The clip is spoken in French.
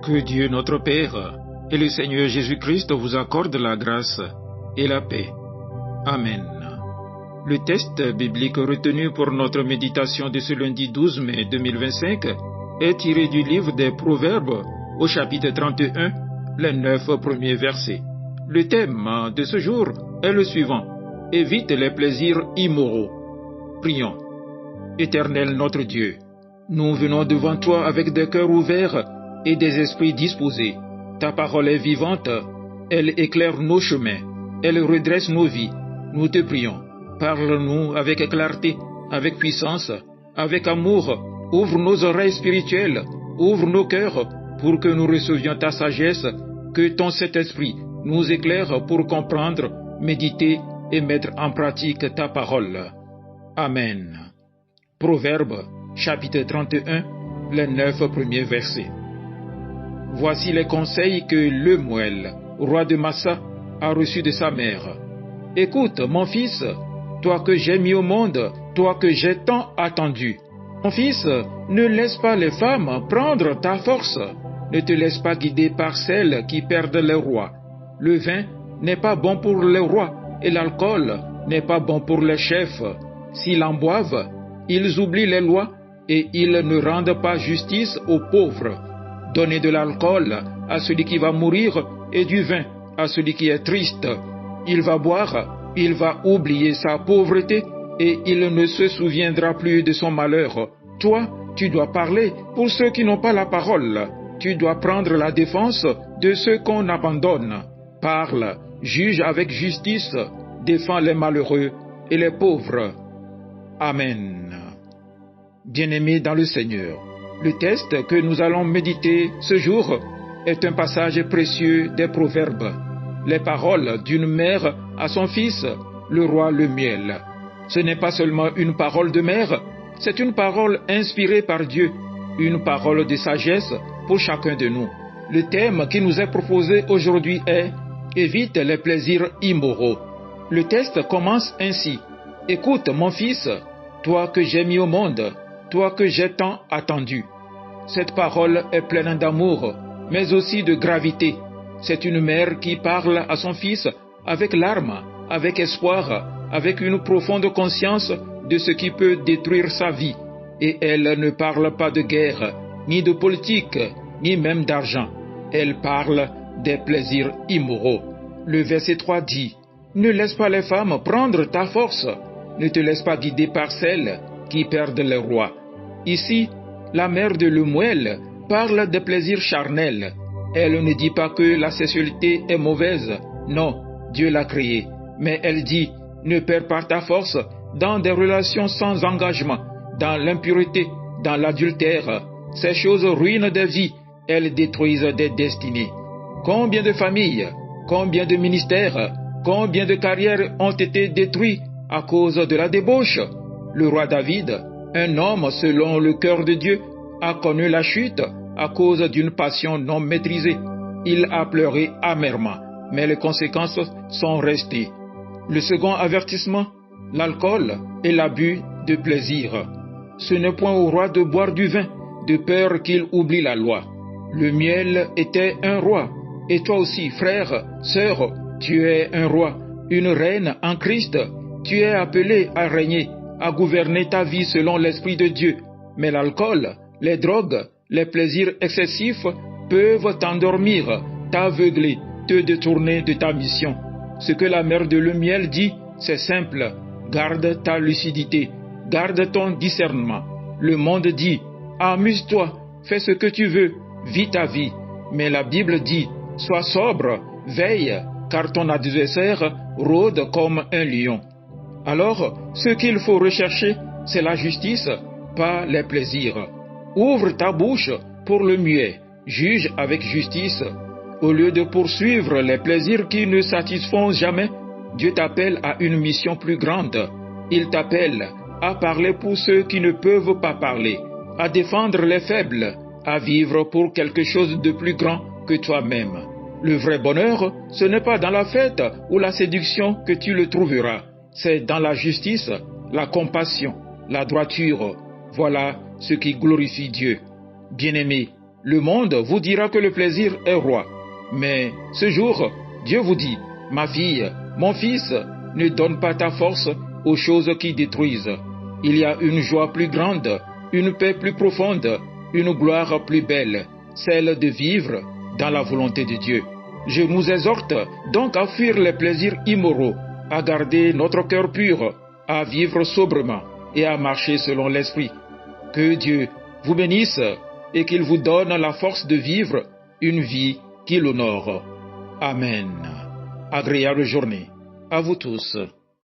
Que Dieu notre Père et le Seigneur Jésus-Christ vous accordent la grâce et la paix. Amen. Le texte biblique retenu pour notre méditation de ce lundi 12 mai 2025 est tiré du livre des Proverbes au chapitre 31, les 9 premiers versets. Le thème de ce jour est le suivant: évite les plaisirs immoraux. Prions. Éternel notre Dieu, nous venons devant toi avec des cœurs ouverts et des esprits disposés. Ta parole est vivante, elle éclaire nos chemins, elle redresse nos vies. Nous te prions, parle-nous avec clarté, avec puissance, avec amour. Ouvre nos oreilles spirituelles, ouvre nos cœurs pour que nous recevions ta sagesse, que ton Saint-Esprit nous éclaire pour comprendre, méditer et mettre en pratique ta parole. Amen. Proverbes, chapitre 31, les 9 premiers versets. Voici les conseils que Lemuel, roi de Massa, a reçus de sa mère. Écoute, mon fils, toi que j'ai mis au monde, toi que j'ai tant attendu. Mon fils, ne laisse pas les femmes prendre ta force. Ne te laisse pas guider par celles qui perdent les rois. Le vin n'est pas bon pour les rois et l'alcool n'est pas bon pour les chefs. S'ils en boivent, ils oublient les lois et ils ne rendent pas justice aux pauvres. Donnez de l'alcool à celui qui va mourir et du vin à celui qui est triste. Il va boire, il va oublier sa pauvreté et il ne se souviendra plus de son malheur. Toi, tu dois parler pour ceux qui n'ont pas la parole. Tu dois prendre la défense de ceux qu'on abandonne. Parle, juge avec justice, défends les malheureux et les pauvres. Amen. Bien-aimés dans le Seigneur, le texte que nous allons méditer ce jour est un passage précieux des Proverbes. Les paroles d'une mère à son fils, le roi Lemuel. Ce n'est pas seulement une parole de mère, c'est une parole inspirée par Dieu, une parole de sagesse pour chacun de nous. Le thème qui nous est proposé aujourd'hui est « Évite les plaisirs immoraux ». Le texte commence ainsi: « Écoute, mon fils, toi que j'ai mis au monde, toi que j'ai tant attendu ». Cette parole est pleine d'amour, mais aussi de gravité. C'est une mère qui parle à son fils avec larmes, avec espoir, avec une profonde conscience de ce qui peut détruire sa vie. Et elle ne parle pas de guerre, ni de politique, ni même d'argent. Elle parle des plaisirs immoraux. Le verset 3 dit: « Ne laisse pas les femmes prendre ta force, ne te laisse pas guider par celles qui perdent les rois. » Ici, la mère de Lemuel parle des plaisirs charnels. Elle ne dit pas que la sexualité est mauvaise. Non, Dieu l'a créée. Mais elle dit: ne perds pas ta force dans des relations sans engagement, dans l'impureté, dans l'adultère. Ces choses ruinent des vies, elles détruisent des destinées. Combien de familles, combien de ministères, combien de carrières ont été détruits à cause de la débauche? Le roi David, un homme selon le cœur de Dieu, a connu la chute à cause d'une passion non maîtrisée. Il a pleuré amèrement, mais les conséquences sont restées. Le second avertissement, l'alcool et l'abus de plaisir. Ce n'est point au roi de boire du vin, de peur qu'il oublie la loi. Lemuel était un roi, et toi aussi, frère, sœur, tu es un roi, une reine en Christ. Tu es appelé à régner, à gouverner ta vie selon l'Esprit de Dieu. Mais l'alcool, les drogues, les plaisirs excessifs peuvent t'endormir, t'aveugler, te détourner de ta mission. Ce que la mère de Lemuel dit, c'est simple: garde ta lucidité, garde ton discernement. Le monde dit: amuse-toi, fais ce que tu veux, vis ta vie. Mais la Bible dit: sois sobre, veille, car ton adversaire rôde comme un lion. Alors, ce qu'il faut rechercher, c'est la justice, pas les plaisirs. Ouvre ta bouche pour le muet, juge avec justice. Au lieu de poursuivre les plaisirs qui ne satisfont jamais, Dieu t'appelle à une mission plus grande. Il t'appelle à parler pour ceux qui ne peuvent pas parler, à défendre les faibles, à vivre pour quelque chose de plus grand que toi-même. Le vrai bonheur, ce n'est pas dans la fête ou la séduction que tu le trouveras. C'est dans la justice, la compassion, la droiture. Voilà ce qui glorifie Dieu. Bien-aimé, Le monde vous dira que le plaisir est roi. Mais ce jour, Dieu vous dit, ma fille, mon fils, ne donne pas ta force aux choses qui détruisent. Il y a une joie plus grande, une paix plus profonde, une gloire plus belle, celle de vivre dans la volonté de Dieu. Je nous exhorte donc à fuir les plaisirs immoraux, à garder notre cœur pur, à vivre sobrement et à marcher selon l'Esprit. Que Dieu vous bénisse et qu'il vous donne la force de vivre une vie qui l'honore. Amen. Agréable journée à vous tous.